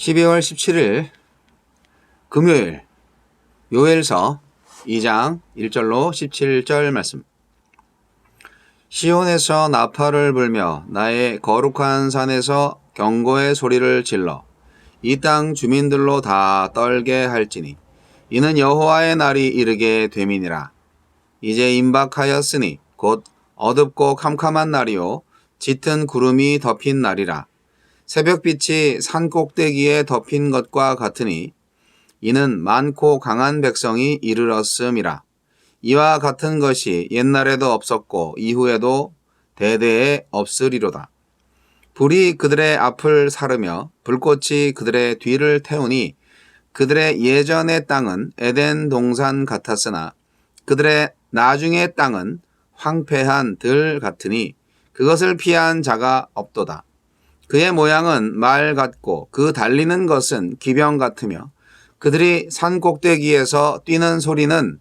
12월 17일 금요일 요엘서 2장 1절로 17절 말씀. 시온에서 나팔을 불며 나의 거룩한 산에서 경고의 소리를 질러 이 땅 주민들로 다 떨게 할지니 이는 여호와의 날이 이르게 됨이니라. 이제 임박하였으니 곧 어둡고 캄캄한 날이요 짙은 구름이 덮인 날이라. 새벽빛이 산 꼭대기에 덮인 것과 같으니 이는 많고 강한 백성이 이르렀음이라. 이와 같은 것이 옛날에도 없었고 이후에도 대대에 없으리로다. 불이 그들의 앞을 사르며 불꽃이 그들의 뒤를 태우니 그들의 예전의 땅은 에덴 동산 같았으나 그들의 나중의 땅은 황폐한 들 같으니 그것을 피한 자가 없도다. 그의 모양은 말 같고 그 달리는 것은 기병 같으며 그들이 산 꼭대기에서 뛰는 소리는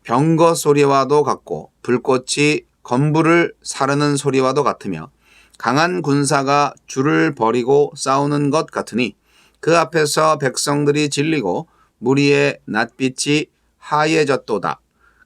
병거 소리와도 같고 불꽃이 건불을 사르는 소리와도 같으며 강한 군사가 줄을 버리고 싸우는 것 같으니 그 앞에서 백성들이 질리고 무리의 낯빛이 하얘졌도다.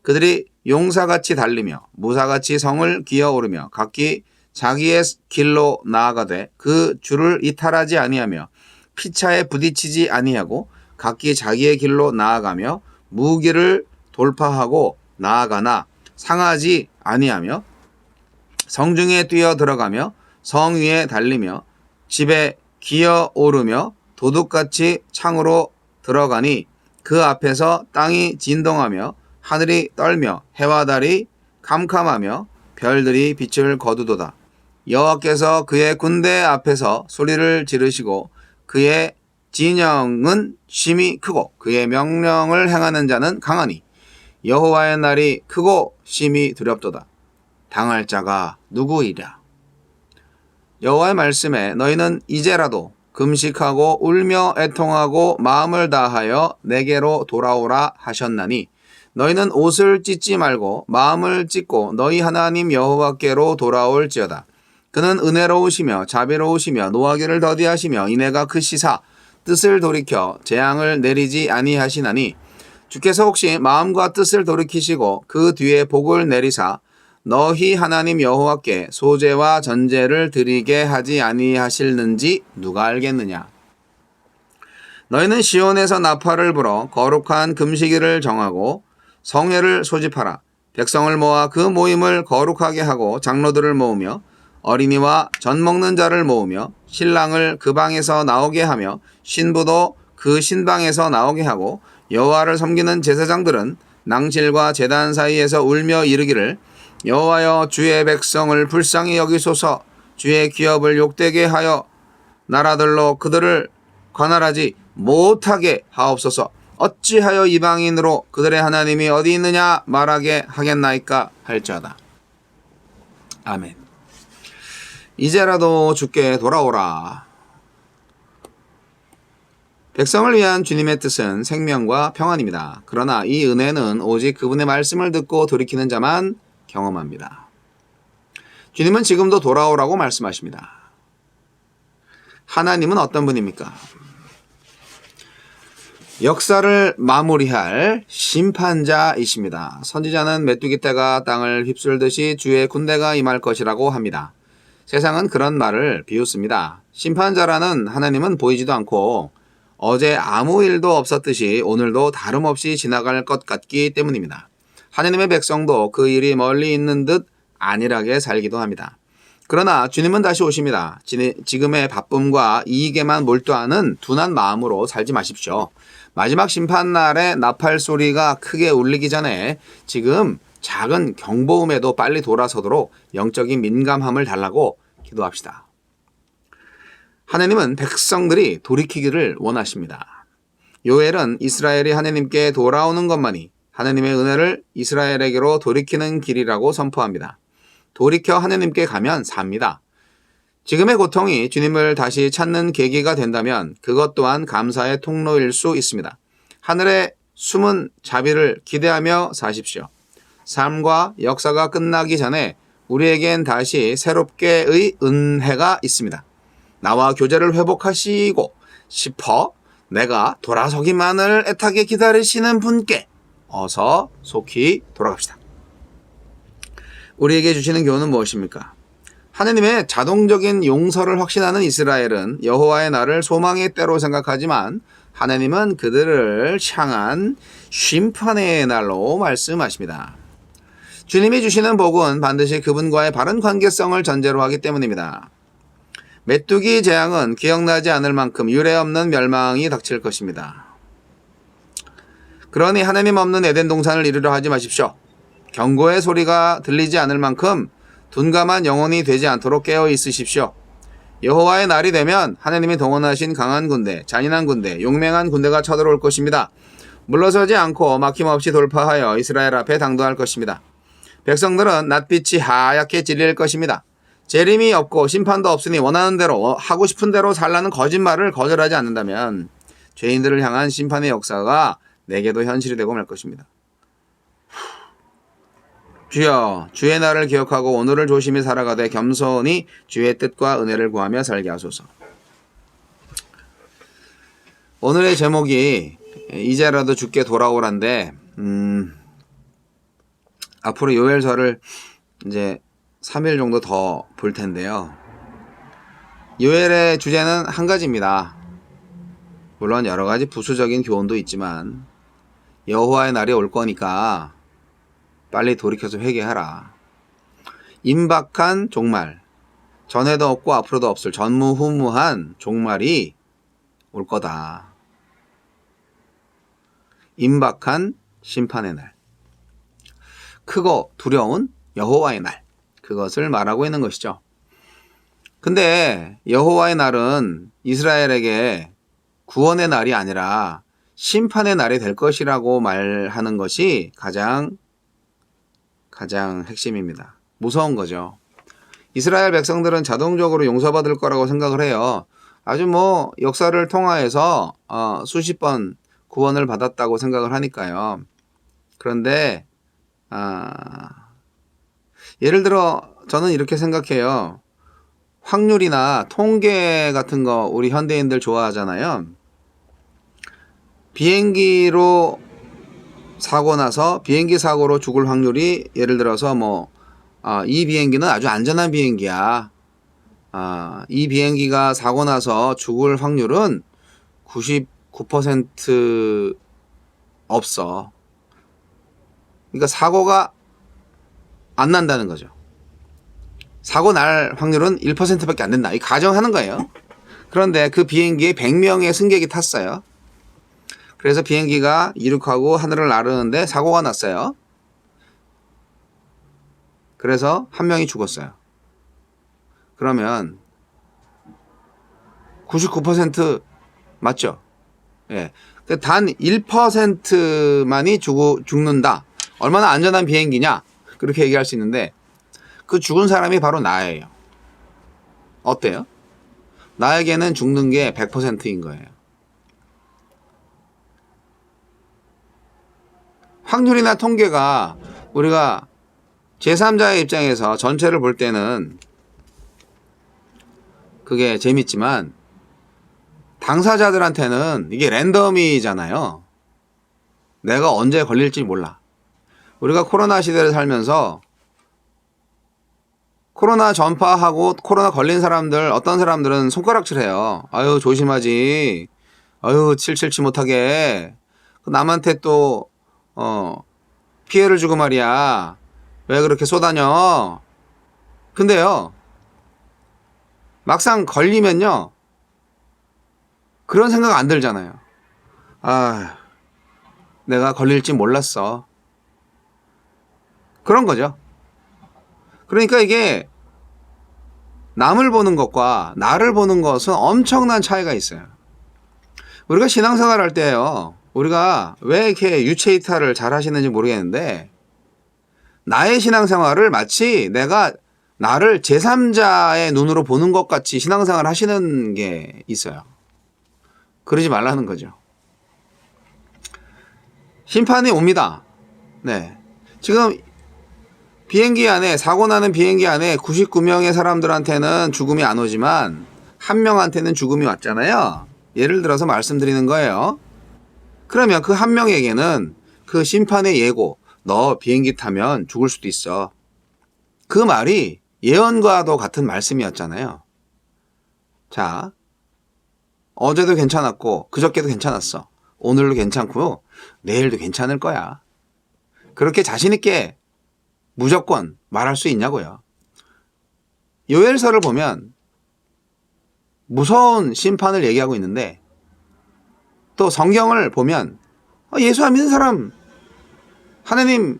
그들이 용사같이 달리며 무사같이 성을 기어오르며 각기 자기의 길로 나아가되 그 줄을 이탈하지 아니하며 피차에 부딪히지 아니하고 각기 자기의 길로 나아가며 무기를 돌파하고 나아가나 상하지 아니하며 성중에 뛰어 들어가며 성 위에 달리며 집에 기어 오르며 도둑같이 창으로 들어가니 그 앞에서 땅이 진동하며 하늘이 떨며 해와 달이 캄캄하며 별들이 빛을 거두도다. 여호와께서 그의 군대 앞에서 소리를 지르시고 그의 진영은 심히 크고 그의 명령을 행하는 자는 강하니 여호와의 날이 크고 심히 두렵도다. 당할 자가 누구이랴. 여호와의 말씀에 너희는 이제라도 금식하고 울며 애통하고 마음을 다하여 내게로 돌아오라 하셨나니 너희는 옷을 찢지 말고 마음을 찢고 너희 하나님 여호와께로 돌아올지어다. 그는 은혜로우시며 자비로우시며 노하기를 더디하시며 인애가 크시사 뜻을 돌이켜 재앙을 내리지 아니하시나니 주께서 혹시 마음과 뜻을 돌이키시고 그 뒤에 복을 내리사 너희 하나님 여호와께 소제와 전제를 드리게 하지 아니하실는지 누가 알겠느냐. 너희는 시온에서 나팔을 불어 거룩한 금식일을 정하고 성회를 소집하라. 백성을 모아 그 모임을 거룩하게 하고 장로들을 모으며 어린이와 젖 먹는 자를 모으며 신랑을 그 방에서 나오게 하며 신부도 그 신방에서 나오게 하고 여호와를 섬기는 제사장들은 낭실과 제단 사이에서 울며 이르기를 여호와여 주의 백성을 불쌍히 여기소서. 주의 기업을 욕되게 하여 나라들로 그들을 관할하지 못하게 하옵소서. 어찌하여 이방인으로 그들의 하나님이 어디 있느냐 말하게 하겠나이까 할지어다. 아멘. 이제라도 주께 돌아오라. 백성을 위한 주님의 뜻은 생명과 평안입니다. 그러나 이 은혜는 오직 그분의 말씀을 듣고 돌이키는 자만 경험합니다. 주님은 지금도 돌아오라고 말씀하십니다. 하나님은 어떤 분입니까? 역사를 마무리할 심판자이십니다. 선지자는 메뚜기 떼가 땅을 휩쓸듯이 주의 군대가 임할 것이라고 합니다. 세상은 그런 말을 비웃습니다. 심판자라는 하나님은 보이지도 않고 어제 아무 일도 없었듯이 오늘도 다름없이 지나갈 것 같기 때문입니다. 하나님의 백성도 그 일이 멀리 있는 듯 안일하게 살기도 합니다. 그러나 주님은 다시 오십니다. 지금의 바쁨과 이익에만 몰두하는 둔한 마음으로 살지 마십시오. 마지막 심판날에 나팔 소리가 크게 울리기 전에 지금 작은 경보음에도 빨리 돌아서도록 영적인 민감함을 달라고 기도합시다. 하나님은 백성들이 돌이키기를 원하십니다. 요엘은 이스라엘이 하나님께 돌아오는 것만이 하나님의 은혜를 이스라엘에게로 돌이키는 길이라고 선포합니다. 돌이켜 하나님께 가면 삽니다. 지금의 고통이 주님을 다시 찾는 계기가 된다면 그것 또한 감사의 통로일 수 있습니다. 하늘의 숨은 자비를 기대하며 사십시오. 삶과 역사가 끝나기 전에 우리에겐 다시 새롭게의 은혜가 있습니다. 나와 교제를 회복하시고 싶어 내가 돌아서기만을 애타게 기다리시는 분께 어서 속히 돌아갑시다. 우리에게 주시는 교훈은 무엇입니까? 하느님의 자동적인 용서를 확신하는 이스라엘은 여호와의 날을 소망의 때로 생각하지만 하느님은 그들을 향한 심판의 날로 말씀하십니다. 주님이 주시는 복은 반드시 그분과의 바른 관계성을 전제로 하기 때문입니다. 메뚜기 재앙은 기억나지 않을 만큼 유례없는 멸망이 닥칠 것입니다. 그러니 하느님 없는 에덴 동산을 이루려 하지 마십시오. 경고의 소리가 들리지 않을 만큼 둔감한 영혼이 되지 않도록 깨어 있으십시오. 여호와의 날이 되면 하느님이 동원하신 강한 군대, 잔인한 군대, 용맹한 군대가 쳐들어올 것입니다. 물러서지 않고 막힘없이 돌파하여 이스라엘 앞에 당도할 것입니다. 백성들은 낯빛이 하얗게 질릴 것입니다. 재림이 없고 심판도 없으니 원하는 대로 하고 싶은 대로 살라는 거짓말을 거절하지 않는다면 죄인들을 향한 심판의 역사가 내게도 현실이 되고 말 것입니다. 주여, 주의 날을 기억하고 오늘을 조심히 살아가되 겸손히 주의 뜻과 은혜를 구하며 살게 하소서. 오늘의 제목이 이제라도 주께 돌아오란데 앞으로 요엘서를 이제 3일 정도 더 볼 텐데요. 요엘의 주제는 한 가지입니다. 물론 여러 가지 부수적인 교훈도 있지만 여호와의 날이 올 거니까 빨리 돌이켜서 회개하라. 임박한 종말, 전에도 없고 앞으로도 없을 전무후무한 종말이 올 거다. 임박한 심판의 날, 크고 두려운 여호와의 날, 그것을 말하고 있는 것이죠. 근데 여호와의 날은 이스라엘에게 구원의 날이 아니라 심판의 날이 될 것이라고 말하는 것이 가장 핵심입니다. 무서운 거죠. 이스라엘 백성들은 자동적으로 용서받을 거라고 생각을 해요. 아주 역사를 통하여서 수십 번 구원을 받았다고 생각을 하니까요. 그런데 예를 들어 저는 이렇게 생각해요. 확률이나 통계 같은 거 우리 현대인들 좋아하잖아요. 비행기로 사고 나서 비행기 사고로 죽을 확률이 예를 들어서 이 비행기는 아주 안전한 비행기야. 이 비행기가 사고 나서 죽을 확률은 99% 없어. 그러니까 사고가 안 난다는 거죠. 사고 날 확률은 1%밖에 안 된다. 이 가정하는 거예요. 그런데 그 비행기에 100명의 승객이 탔어요. 그래서 비행기가 이륙하고 하늘을 나르는데 사고가 났어요. 그래서 한 명이 죽었어요. 그러면 99% 맞죠? 예. 단 1%만이 죽는다. 얼마나 안전한 비행기냐? 그렇게 얘기할 수 있는데 그 죽은 사람이 바로 나예요. 어때요? 나에게는 죽는 게 100%인 거예요. 확률이나 통계가 우리가 제3자의 입장에서 전체를 볼 때는 그게 재밌지만 당사자들한테는 이게 랜덤이잖아요. 내가 언제 걸릴지 몰라. 우리가 코로나 시대를 살면서 코로나 전파하고 코로나 걸린 사람들, 어떤 사람들은 손가락질해요. 아유 조심하지. 아유 칠칠치 못하게. 남한테 또 피해를 주고 말이야. 왜 그렇게 쏘다녀? 근데요, 막상 걸리면요, 그런 생각 안 들잖아요. 내가 걸릴지 몰랐어. 그런 거죠. 그러니까 이게 남을 보는 것과 나를 보는 것은 엄청난 차이가 있어요. 우리가 신앙생활 할 때요, 우리가 왜 이렇게 유체이탈을 잘 하시는지 모르겠는데 나의 신앙생활을 마치 내가 나를 제3자의 눈으로 보는 것 같이 신앙생활 하시는 게 있어요. 그러지 말라는 거죠. 심판이 옵니다. 네. 지금 비행기 안에, 사고 나는 비행기 안에 99명의 사람들한테는 죽음이 안 오지만 한 명한테는 죽음이 왔잖아요. 예를 들어서 말씀드리는 거예요. 그러면 그 한 명에게는 그 심판의 예고, 너 비행기 타면 죽을 수도 있어. 그 말이 예언과도 같은 말씀이었잖아요. 자, 어제도 괜찮았고 그저께도 괜찮았어. 오늘도 괜찮고요. 내일도 괜찮을 거야. 그렇게 자신 있게 무조건 말할 수 있냐고요. 요엘서를 보면 무서운 심판을 얘기하고 있는데 또 성경을 보면 예수 안 믿는 사람 하나님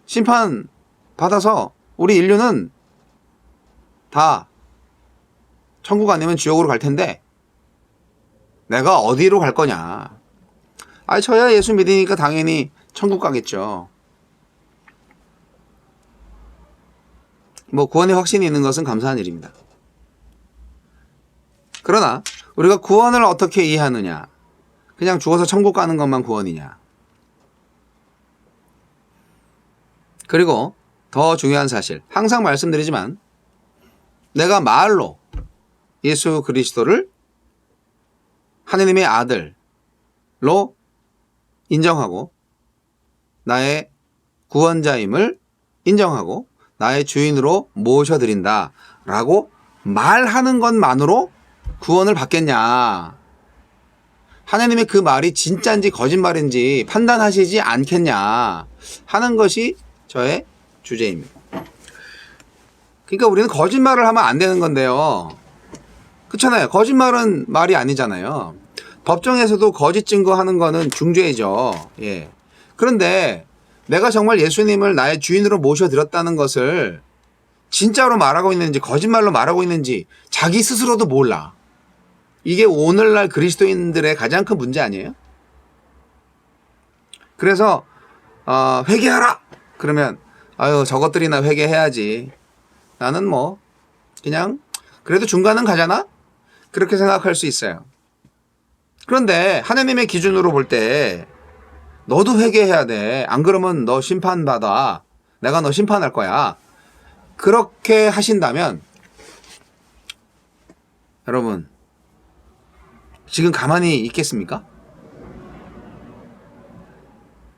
심판 받아서 우리 인류는 다 천국 아니면 지옥으로 갈 텐데 내가 어디로 갈 거냐. 저야 예수 믿으니까 당연히 천국 가겠죠. 뭐 구원의 확신이 있는 것은 감사한 일입니다. 그러나 우리가 구원을 어떻게 이해하느냐. 그냥 죽어서 천국 가는 것만 구원이냐. 그리고 더 중요한 사실, 항상 말씀드리지만 내가 말로 예수 그리스도를 하느님의 아들로 인정하고 나의 구원자임을 인정하고 나의 주인으로 모셔드린다 라고 말하는 것만으로 구원을 받겠냐. 하나님의 그 말이 진짜인지 거짓말인지 판단하시지 않겠냐 하는 것이 저의 주제입니다. 그러니까 우리는 거짓말을 하면 안 되는 건데요. 그렇잖아요. 거짓말은 말이 아니잖아요. 법정에서도 거짓 증거하는 거는 중죄이죠. 예. 그런데 내가 정말 예수님을 나의 주인으로 모셔드렸다는 것을 진짜로 말하고 있는지 거짓말로 말하고 있는지 자기 스스로도 몰라. 이게 오늘날 그리스도인들의 가장 큰 문제 아니에요? 그래서 회개하라! 그러면 저것들이나 회개해야지. 나는 뭐 그냥 그래도 중간은 가잖아? 그렇게 생각할 수 있어요. 그런데 하나님의 기준으로 볼 때 너도 회개해야 돼. 안 그러면 너 심판받아. 내가 너 심판할 거야. 그렇게 하신다면 여러분 지금 가만히 있겠습니까?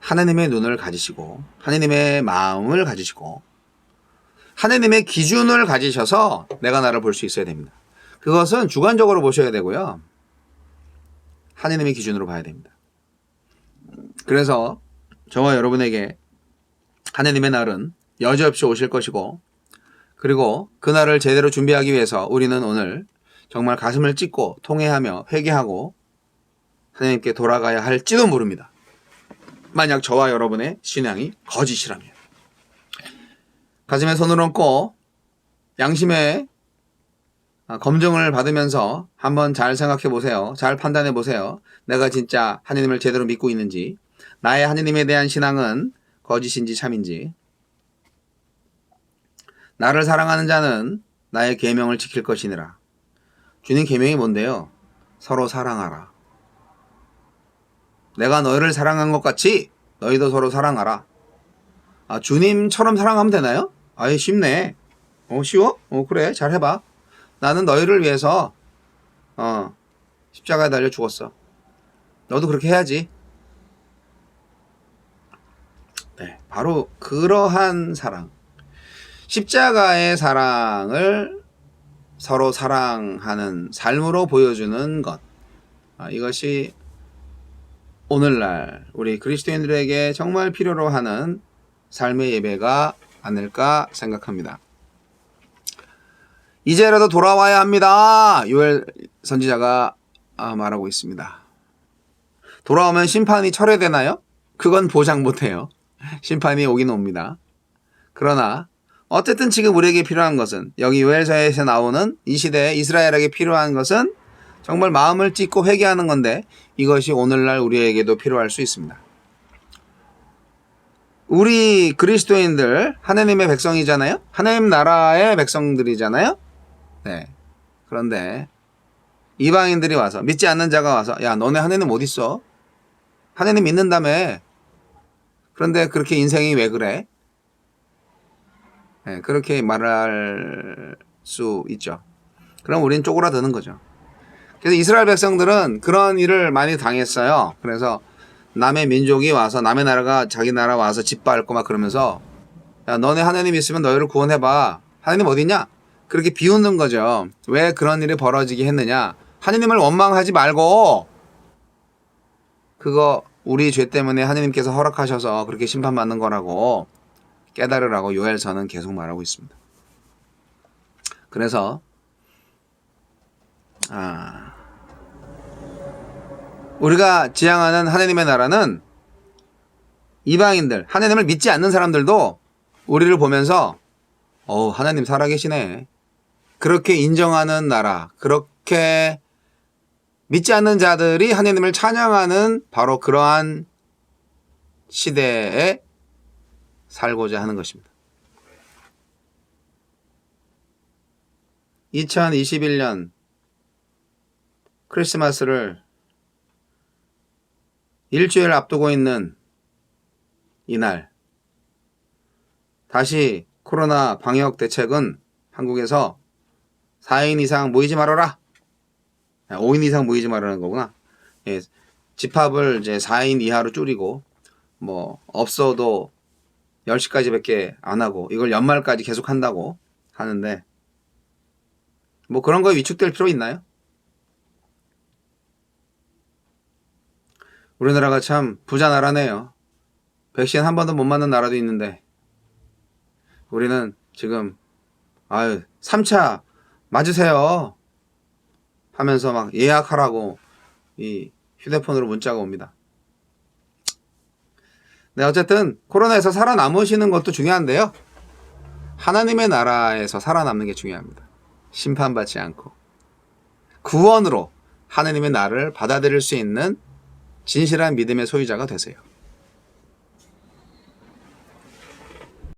하나님의 눈을 가지시고 하나님의 마음을 가지시고 하나님의 기준을 가지셔서 내가 나를 볼 수 있어야 됩니다. 그것은 주관적으로 보셔야 되고요. 하나님의 기준으로 봐야 됩니다. 그래서 저와 여러분에게 하나님의 날은 여지없이 오실 것이고 그리고 그 날을 제대로 준비하기 위해서 우리는 오늘 정말 가슴을 찢고 통회하며 회개하고 하나님께 돌아가야 할지도 모릅니다. 만약 저와 여러분의 신앙이 거짓이라면 가슴에 손을 얹고 양심의 검증을 받으면서 한번 잘 생각해 보세요. 잘 판단해 보세요. 내가 진짜 하나님을 제대로 믿고 있는지, 나의 하나님에 대한 신앙은 거짓인지 참인지. 나를 사랑하는 자는 나의 계명을 지킬 것이니라. 주님 계명이 뭔데요? 서로 사랑하라. 내가 너희를 사랑한 것 같이 너희도 서로 사랑하라. 주님처럼 사랑하면 되나요? 쉽네. 쉬워? 그래, 잘 해봐. 나는 너희를 위해서 십자가에 달려 죽었어. 너도 그렇게 해야지. 네, 바로 그러한 사랑, 십자가의 사랑을 서로 사랑하는 삶으로 보여주는 것, 이것이 오늘날 우리 그리스도인들에게 정말 필요로 하는 삶의 예배가 아닐까 생각합니다. 이제라도 돌아와야 합니다. 요엘 선지자가 말하고 있습니다. 돌아오면 심판이 철회되나요? 그건 보장 못해요. 심판이 오긴 옵니다. 그러나 어쨌든 지금 우리에게 필요한 것은, 여기 요엘서에서 나오는 이 시대에 이스라엘에게 필요한 것은 정말 마음을 찢고 회개하는 건데, 이것이 오늘날 우리에게도 필요할 수 있습니다. 우리 그리스도인들 하나님의 백성이잖아요. 하나님 나라의 백성들이잖아요. 네. 그런데 이방인들이 와서, 믿지 않는 자가 와서, 야, 너네 하나님 어딨어? 하나님 믿는다며. 그런데 그렇게 인생이 왜 그래? 네, 그렇게 말할 수 있죠. 그럼 우리는 쪼그라드는 거죠. 그래서 이스라엘 백성들은 그런 일을 많이 당했어요. 그래서 남의 민족이 와서 남의 나라가 자기 나라 와서 짓밟고 막 그러면서 야, 너네 하나님 있으면 너희를 구원해봐. 하나님 어디냐? 그렇게 비웃는 거죠. 왜 그런 일이 벌어지게 했느냐? 하나님을 원망하지 말고 그거 우리 죄 때문에 하나님께서 허락하셔서 그렇게 심판받는 거라고 깨달으라고 요엘서는 계속 말하고 있습니다. 그래서 우리가 지향하는 하나님의 나라는 이방인들, 하나님을 믿지 않는 사람들도 우리를 보면서 하나님 살아계시네. 그렇게 인정하는 나라, 그렇게 믿지 않는 자들이 하나님을 찬양하는 바로 그러한 시대에 살고자 하는 것입니다. 2021년 크리스마스를 일주일 앞두고 있는 이날, 다시 코로나 방역 대책은 한국에서 4인 이상 모이지 말아라. 5인 이상 모이지 말라는 거구나. 예, 집합을 이제 4인 이하로 줄이고, 없어도 10시까지밖에 안 하고, 이걸 연말까지 계속 한다고 하는데, 그런 거에 위축될 필요 있나요? 우리나라가 참 부자 나라네요. 백신 한 번도 못 맞는 나라도 있는데, 우리는 지금 3차 맞으세요 하면서 막 예약하라고 이 휴대폰으로 문자가 옵니다. 네, 어쨌든 코로나에서 살아남으시는 것도 중요한데요. 하나님의 나라에서 살아남는 게 중요합니다. 심판받지 않고 구원으로 하나님의 나라를 받아들일 수 있는 진실한 믿음의 소유자가 되세요.